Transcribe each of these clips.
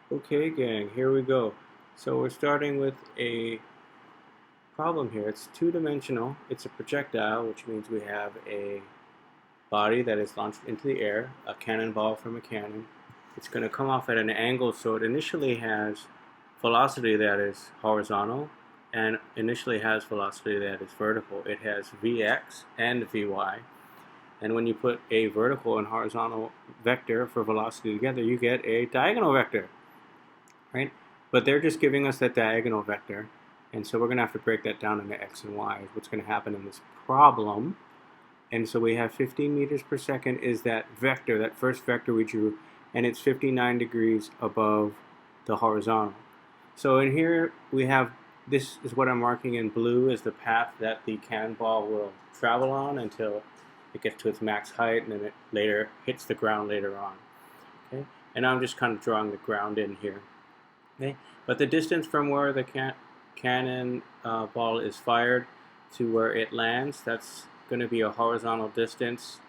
Okay, gang, here we go. So we're starting with a problem here. It's two-dimensional. It's a projectile, which means we have a body that is launched into the air, a cannonball from a cannon. It's going to come off at an angle, so it initially has velocity that is horizontal and initially has velocity that is vertical. It has Vx and Vy. And when you put a vertical and horizontal vector for velocity together, you get a diagonal vector, right? But they're just giving us that diagonal vector. And so we're going to have to break that down into x and y, is what's going to happen in this problem. And so we have 15 meters per second is that vector, that first vector we drew, and it's 59 degrees above the horizontal. So in here we have, this is what I'm marking in blue as the path that the cannonball will travel on until it gets to its max height, and then it later hits the ground later on. Okay? And I'm just kind of drawing the ground in here. Okay, but the distance from where the cannon ball is fired to where it lands, that's going to be a horizontal distance.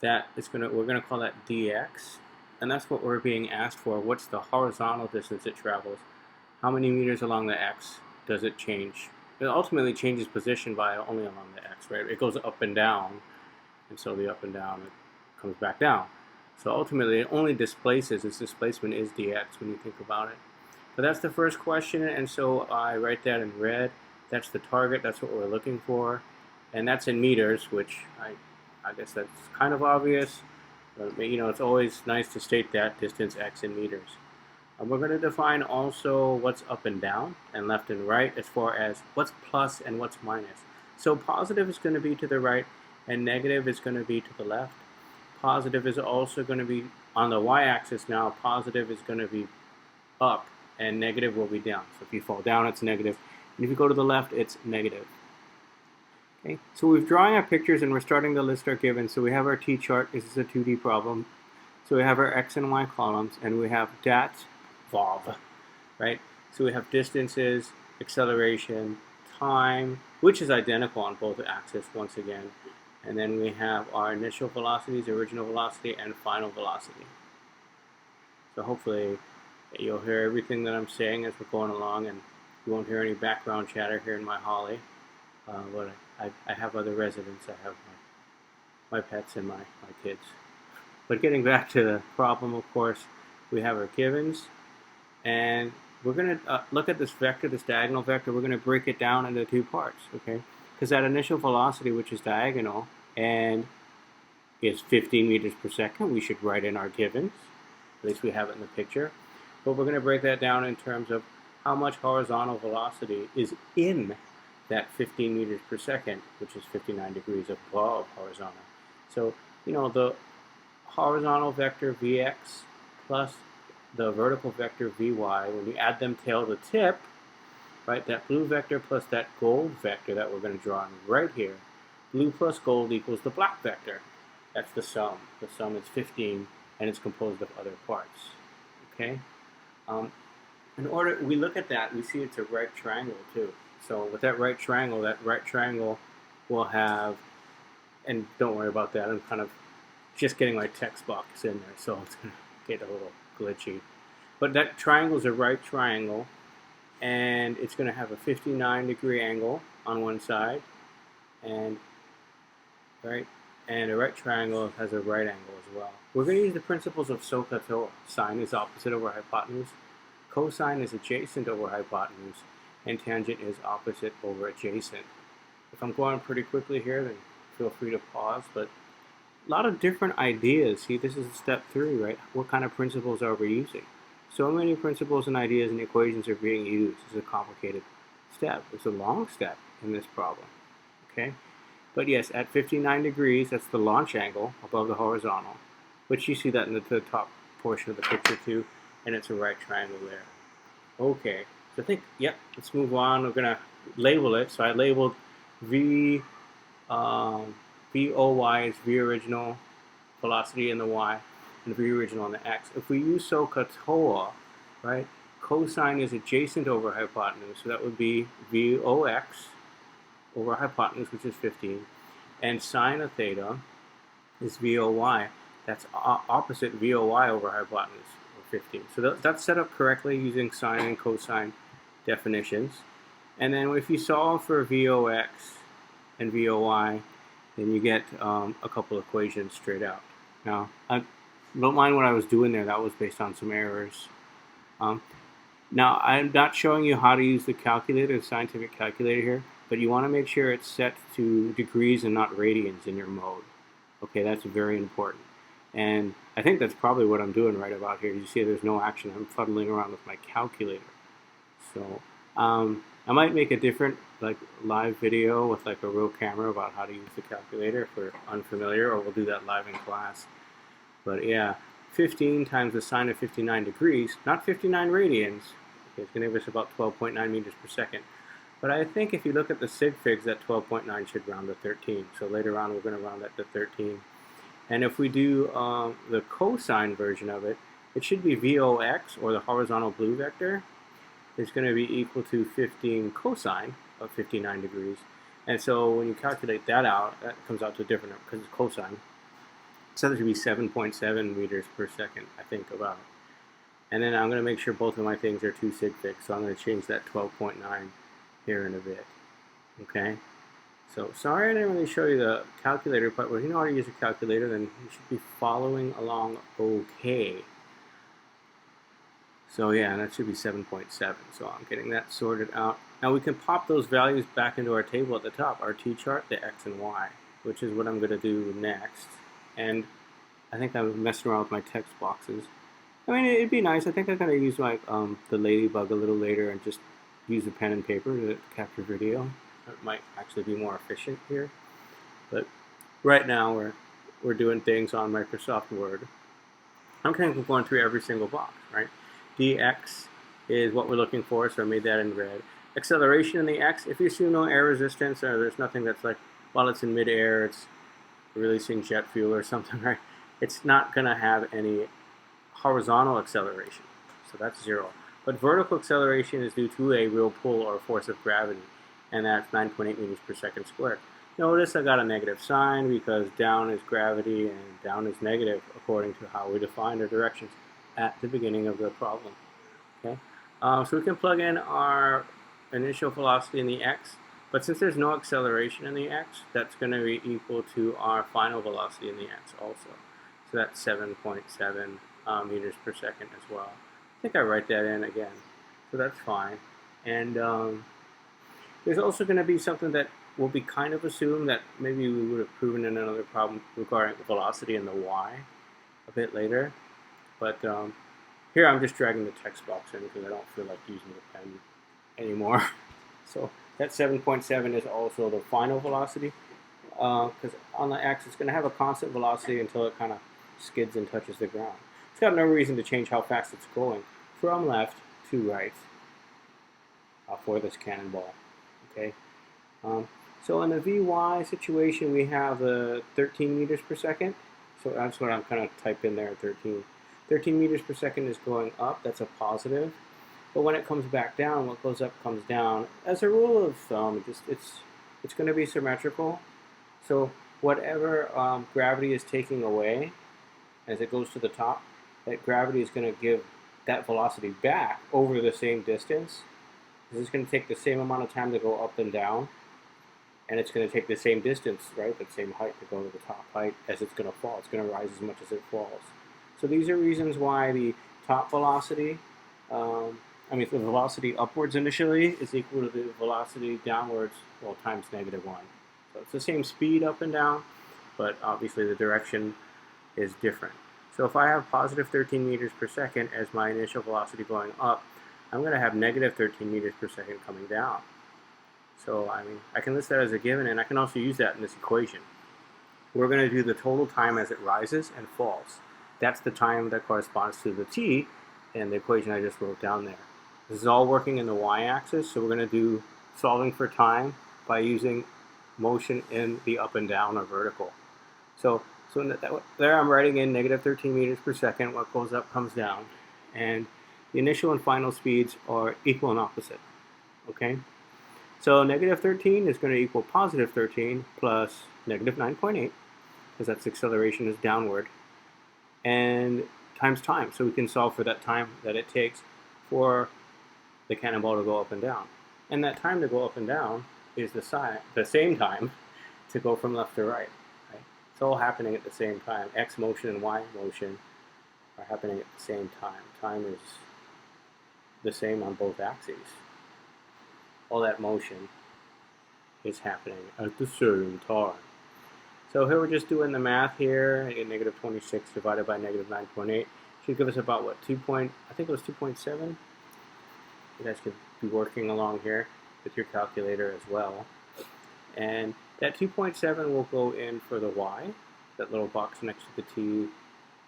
That is going to, we're going to call that dx, and that's what we're being asked for. What's the horizontal distance it travels? How many meters along the x does it change? It ultimately changes position by only along the x, right? It goes up and down, and so the up and down, it comes back down. So ultimately, it only displaces. Its displacement is dx when you think about it. But that's the first question, and so I write that in red. That's the target. That's what we're looking for, and that's in meters, which I guess that's kind of obvious. But, it's always nice to state that distance x in meters. And we're going to define also what's up and down and left and right as far as what's plus and what's minus. So positive is going to be to the right, and negative is going to be to the left. Positive is also going to be on the y-axis now. Positive is going to be up, and negative will be down. So if you fall down, it's negative. And if you go to the left, it's negative. Okay, so we've drawn our pictures and we're starting to list our givens. So we have our t-chart. This is a 2D problem. So we have our x and y columns, and we have dat, VOV, right? So we have distances, acceleration, time, which is identical on both axes once again. And then we have our initial velocities, original velocity, and final velocity. So hopefully you'll hear everything that I'm saying as we're going along, and you won't hear any background chatter here in my holly. But I have other residents. I have my pets and my kids. But getting back to the problem, of course, we have our givens, and we're going to look at this vector, this diagonal vector. We're going to break it down into two parts, okay? Because that initial velocity, which is diagonal, and is 15 meters per second, we should write in our givens. At least we have it in the picture. But we're going to break that down in terms of how much horizontal velocity is in that 15 meters per second, which is 59 degrees above horizontal. So, the horizontal vector Vx plus the vertical vector Vy, when you add them tail to tip, right, that blue vector plus that gold vector that we're going to draw right here, blue plus gold equals the black vector. That's the sum. The sum is 15, and it's composed of other parts. Okay? In order, we look at that, we see it's a right triangle too. So with that right triangle will have, and don't worry about that, I'm kind of just getting my text box in there, so it's going to get a little glitchy. But that triangle is a right triangle, and it's going to have a 59-degree angle on one side, and a right triangle has a right angle as well. We're going to use the principles of SOHCAHTOA. Sine is opposite over hypotenuse, cosine is adjacent over hypotenuse, and tangent is opposite over adjacent. If I'm going pretty quickly here, then feel free to pause, but a lot of different ideas. See, this is step 3, right? What kind of principles are we using? So many principles and ideas and equations are being used. It's a complicated step. It's a long step in this problem, okay? But yes, at 59 degrees, that's the launch angle above the horizontal, which you see that in the top portion of the picture too, and it's a right triangle there. Okay, so I think, yep, let's move on. We're going to label it. So I labeled V, VOY is V original, velocity in the Y, and V original on the X. If we use SOHCAHTOA, right, cosine is adjacent over hypotenuse, so that would be VOX over hypotenuse, which is 15, and sine of theta is VOY. That's opposite VOY over hypotenuse, or 15. So that's set up correctly using sine and cosine definitions. And then if you solve for Vox and Voy, then you get a couple equations straight out. Now, I don't mind what I was doing there. That was based on some errors. Now, I'm not showing you how to use the calculator, the scientific calculator here, but you want to make sure it's set to degrees and not radians in your mode. Okay, that's very important. And I think that's probably what I'm doing right about here. You see there's no action. I'm fuddling around with my calculator. So I might make a different live video with a real camera about how to use the calculator if we're unfamiliar, or we'll do that live in class. But yeah, 15 times the sine of 59 degrees, not 59 radians. Okay, it's going to give us about 12.9 meters per second. But I think if you look at the sig figs, that 12.9 should round to 13. So later on, we're going to round that to 13. And if we do the cosine version of it, it should be Vox, or the horizontal blue vector, is going to be equal to 15 cosine of 59 degrees. And so when you calculate that out, that comes out to different, because it's cosine. So that should be 7.7 meters per second, I think, about it. And then I'm going to make sure both of my things are 2 sig figs, so I'm going to change that 12.9 here in a bit. Okay? So sorry I didn't really show you the calculator, but if you know how to use a calculator, then you should be following along okay. So yeah, that should be 7.7. So I'm getting that sorted out. Now we can pop those values back into our table at the top, our t-chart, the x and y, which is what I'm going to do next. And I think I'm messing around with my text boxes. I mean, it'd be nice. I think I'm going to use my the ladybug a little later and just use a pen and paper to capture video. It might actually be more efficient here. But right now we're doing things on Microsoft Word. I'm kind of going through every single box, right? dx is what we're looking for, so I made that in red. Acceleration in the x, if you assume no air resistance, or there's nothing that's while it's in midair, it's releasing jet fuel or something, right? It's not going to have any horizontal acceleration, so that's 0. But vertical acceleration is due to a real pull or force of gravity, and that's 9.8 meters per second squared. Notice I got a negative sign because down is gravity and down is negative according to how we defined our directions at the beginning of the problem. Okay, so we can plug in our initial velocity in the x, but since there's no acceleration in the x, that's going to be equal to our final velocity in the x also. So that's 7.7 meters per second as well. I think I write that in again, so that's fine. And there's also going to be something that will be kind of assumed that maybe we would have proven in another problem regarding the velocity in the y a bit later. But here I'm just dragging the text box in because I don't feel like using the pen anymore. So that 7.7 is also the final velocity, because on the x it's going to have a constant velocity until it kind of skids and touches the ground. It's got no reason to change how fast it's going from left to right for this cannonball. Okay. So in the Vy situation, we have 13 meters per second. So that's what I'm kind of typed in there, 13. 13 meters per second is going up. That's a positive. But when it comes back down, what goes up comes down. As a rule of thumb, it's going to be symmetrical. So whatever gravity is taking away as it goes to the top, that gravity is going to give that velocity back over the same distance. This is going to take the same amount of time to go up and down, and it's going to take the same distance, right, the same height to go to the top height as it's going to fall. It's going to rise as much as it falls. So these are reasons why the top velocity, the velocity upwards initially is equal to the velocity downwards, well, times -1. So it's the same speed up and down, but obviously the direction is different. So if I have positive 13 meters per second as my initial velocity going up, I'm going to have negative 13 meters per second coming down. So I can list that as a given, and I can also use that in this equation. We're going to do the total time as it rises and falls. That's the time that corresponds to the t in the equation I just wrote down there. This is all working in the y-axis, so we're going to do solving for time by using motion in the up and down or vertical. So there I'm writing in negative 13 meters per second. What goes up comes down. And the initial and final speeds are equal and opposite. Okay? So negative 13 is going to equal positive 13 plus negative 9.8, because that's acceleration is downward. And times time. So we can solve for that time that it takes for the cannonball to go up and down. And that time to go up and down is the same time to go from left to right. It's all happening at the same time. X motion and Y motion are happening at the same time. Time is the same on both axes. All that motion is happening at the same time. So here we're just doing the math here. Negative 26 divided by negative 9.8 should give us about what, I think it was 2.7. You guys could be working along here with your calculator as well. And that 2.7 will go in for the y, that little box next to the t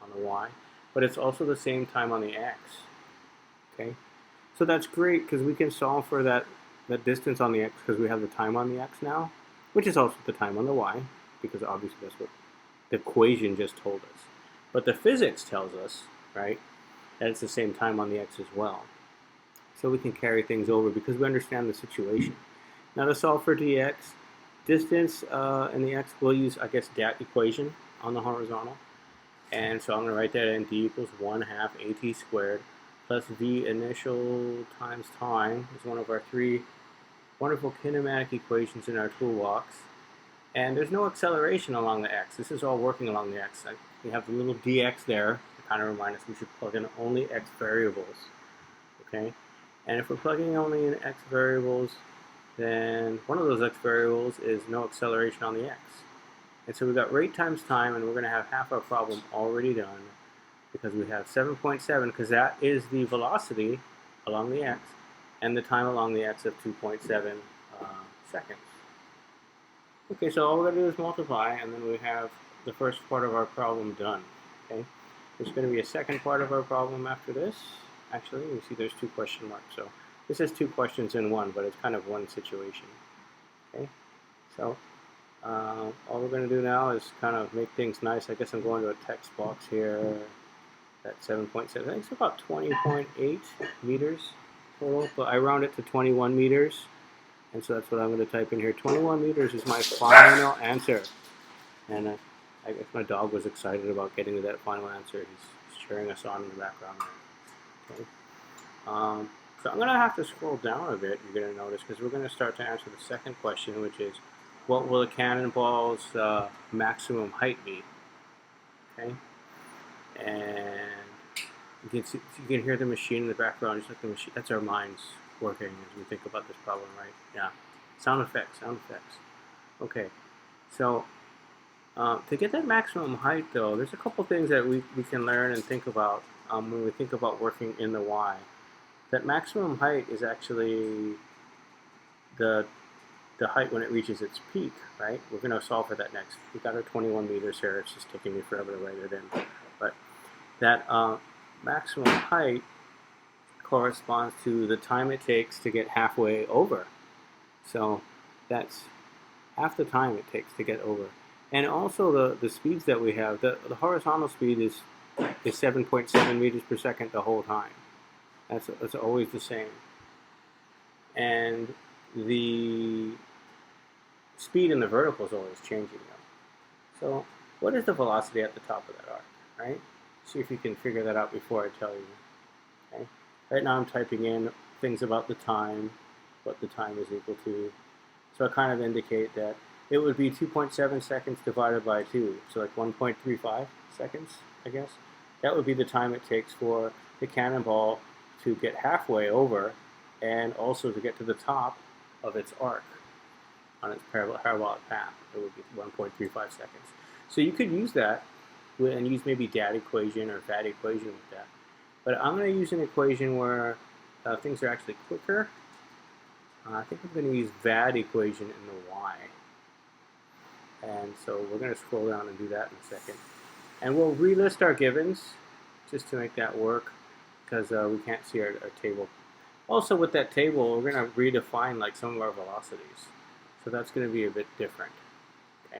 on the y, but it's also the same time on the x. Okay, so that's great because we can solve for that distance on the x because we have the time on the x now, which is also the time on the y, because obviously that's what the equation just told us. But the physics tells us, right, that it's the same time on the x as well. So we can carry things over because we understand the situation. Now to solve for dx, distance in the x, we'll use, I guess, that equation on the horizontal. And so I'm going to write that in. D equals 1/2 at squared plus v initial times time is one of our three wonderful kinematic equations in our toolbox. And there's no acceleration along the x. This is all working along the x. We have the little dx there to kind of remind us we should plug in only x variables. Okay? And if we're plugging only in x variables, then one of those x variables is no acceleration on the x. And so we've got rate times time, and we're going to have half our problem already done because we have 7.7, because that is the velocity along the x, and the time along the x of 2.7 seconds. Okay, so all we're going to do is multiply, and then we have the first part of our problem done. Okay, there's going to be a second part of our problem after this. Actually, you see there's two question marks, so this is two questions in one, but it's kind of one situation. Okay, so all we're going to do now is kind of make things nice. I guess I'm going to a text box here. That's 7.7. I think it's about 20.8 meters total, but I round it to 21 meters, and so that's what I'm going to type in here. 21 meters is my final answer. And I guess my dog was excited about getting to that final answer. He's cheering us on in the background there. Okay. So I'm going to have to scroll down a bit, you're going to notice, because we're going to start to answer the second question, which is, what will a cannonball's maximum height be? Okay, and you can hear the machine in the background, just like the machine. That's our minds working as we think about this problem, right? Yeah, sound effects. Okay, so to get that maximum height, though, there's a couple things that we can learn and think about when we think about working in the y. That maximum height is actually the height when it reaches its peak, right? We're going to solve for that next. We got our 21 meters here. It's just taking me forever to write it in. But that maximum height corresponds to the time it takes to get halfway over. So that's half the time it takes to get over. And also the speeds that we have, the horizontal speed is 7.7 meters per second the whole time. That's always the same. And the speed in the vertical is always changing though. So what is the velocity at the top of that arc, right? See if you can figure that out before I tell you. Okay. Right now I'm typing in things about the time, what the time is equal to. So I kind of indicate that it would be 2.7 seconds divided by 2, so like 1.35 seconds, I guess. That would be the time it takes for the cannonball to get halfway over and also to get to the top of its arc on its parabolic path. It would be 1.35 seconds. So you could use that and use maybe that equation or that equation with that. But I'm going to use an equation where things are actually quicker. I think I'm going to use that equation in the y. And so we're going to scroll down and do that in a second. And we'll relist our givens just to make that work because we can't see our table. Also with that table, we're going to redefine like some of our velocities. So that's going to be a bit different. Okay.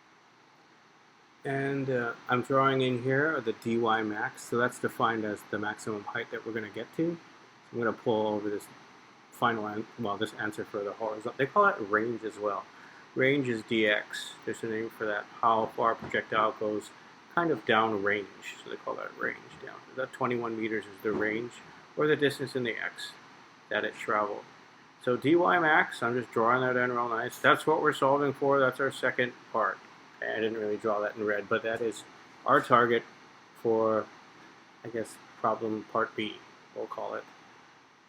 And I'm drawing in here the dy max. So that's defined as the maximum height that we're going to get to. I'm going to pull over this this answer for the horizontal. They call it range as well. Range is dx. There's a name for that, how far a projectile goes kind of down range, so they call that range down. That 21 meters is the range, or the distance in the x that it traveled. So dy max, I'm just drawing that in real nice. That's what we're solving for. That's our second part. Okay, I didn't really draw that in red, but that is our target for, I guess, problem part B, we'll call it.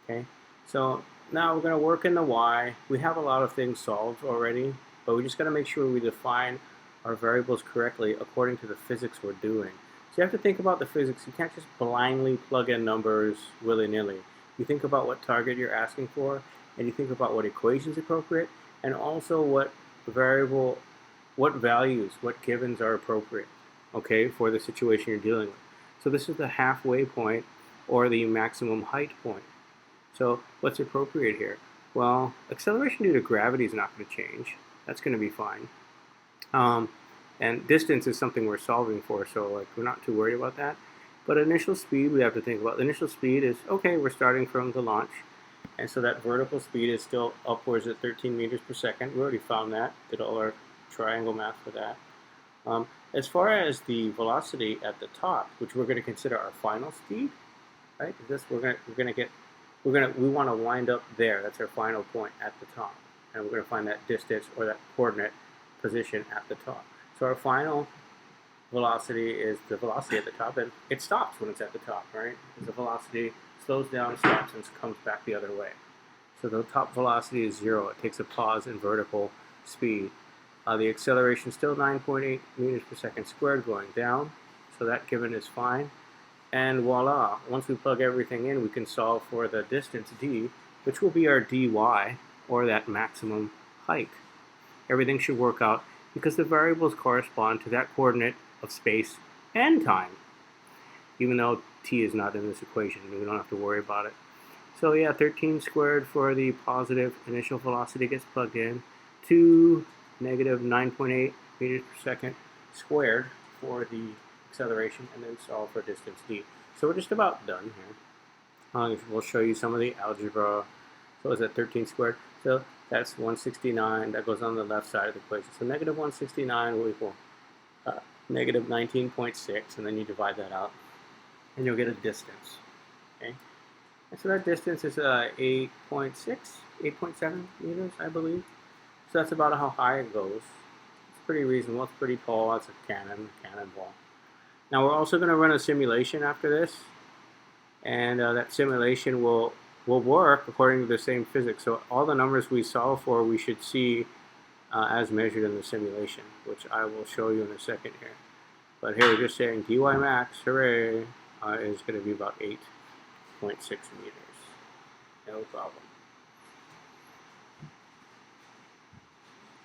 Okay, so now we're going to work in the y. We have a lot of things solved already, but we just got to make sure we define our variables correctly according to the physics we're doing. So you have to think about the physics. You can't just blindly plug in numbers willy-nilly. You think about what target you're asking for, and you think about what equation is appropriate, and also what variable, what values, what givens are appropriate, okay, for the situation you're dealing with. So this is the halfway point, or the maximum height point. So what's appropriate here? Well, acceleration due to gravity is not going to change. That's going to be fine. And distance is something we're solving for, so like we're not too worried about that. But initial speed, we have to think about. The initial speed is, okay, we're starting from the launch. And so that vertical speed is still upwards at 13 meters per second. We already found that, did all our triangle math for that. As far as the velocity at the top, which we're going to consider our final speed, right? This we want to wind up there. That's our final point at the top, and we're going to find that distance or that coordinate position at the top. So our final velocity is the velocity at the top, and it stops when it's at the top, right? Because the velocity slows down, stops, and comes back the other way. So the top velocity is 0. It takes a pause in vertical speed. The acceleration is still 9.8 meters per second squared going down, so that given is fine. And voila, once we plug everything in, we can solve for the distance d, which will be our dy, or that maximum height. Everything should work out because the variables correspond to that coordinate of space and time, even though t is not in this equation. We don't have to worry about it. So yeah, 13 squared for the positive initial velocity gets plugged in, to negative 9.8 meters per second squared for the acceleration, and then solve for distance d. So we're just about done here. We'll show you some of the algebra. So is that 13 squared? So that's 169. That goes on the left side of the equation. So negative 169 will equal negative 19.6, and then you divide that out, and you'll get a distance. Okay, and so that distance is 8.6, 8.7 meters, I believe. So that's about how high it goes. It's pretty reasonable. It's pretty tall. That's a cannonball. Now we're also going to run a simulation after this, and that simulation will work according to the same physics. So all the numbers we solve for, we should see as measured in the simulation, which I will show you in a second here. But here we're just saying dy max, hooray, is going to be about 8.6 meters. No problem.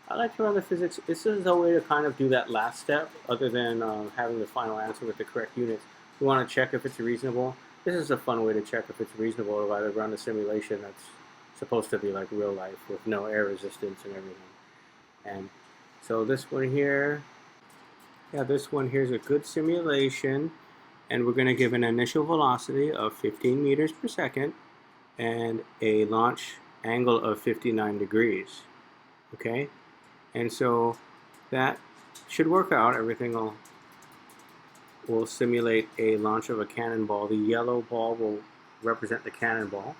I like to run the physics. This is a way to kind of do that last step, other than having the final answer with the correct units. We want to check if it's reasonable. This is a fun way to check if it's reasonable, or rather run a simulation that's supposed to be like real life with no air resistance and everything. And so this one here, yeah, this one here is a good simulation, and we're going to give an initial velocity of 15 meters per second and a launch angle of 59 degrees. Okay? And so that should work out. Everything will simulate a launch of a cannonball. The yellow ball will represent the cannonball.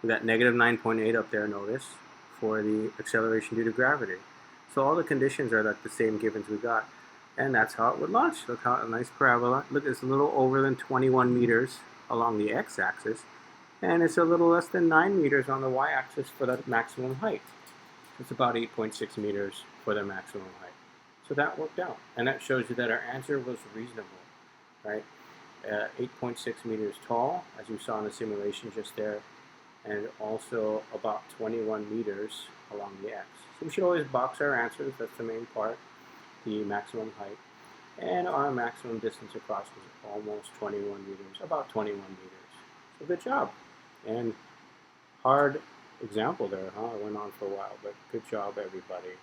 We got negative 9.8 up there, notice, for the acceleration due to gravity. So all the conditions are like the same givens we got. And that's how it would launch. Look how a nice parabola. Look, it's a little over than 21 meters along the x-axis. And it's a little less than 9 meters on the y-axis for the maximum height. It's about 8.6 meters for the maximum height. So that worked out. And that shows you that our answer was reasonable, right? 8.6 meters tall, as you saw in the simulation just there, and also about 21 meters along the x. So we should always box our answers. That's the main part, the maximum height. And our maximum distance across was almost 21 meters, about 21 meters. So good job. And hard example there, huh? It went on for a while, but good job, everybody.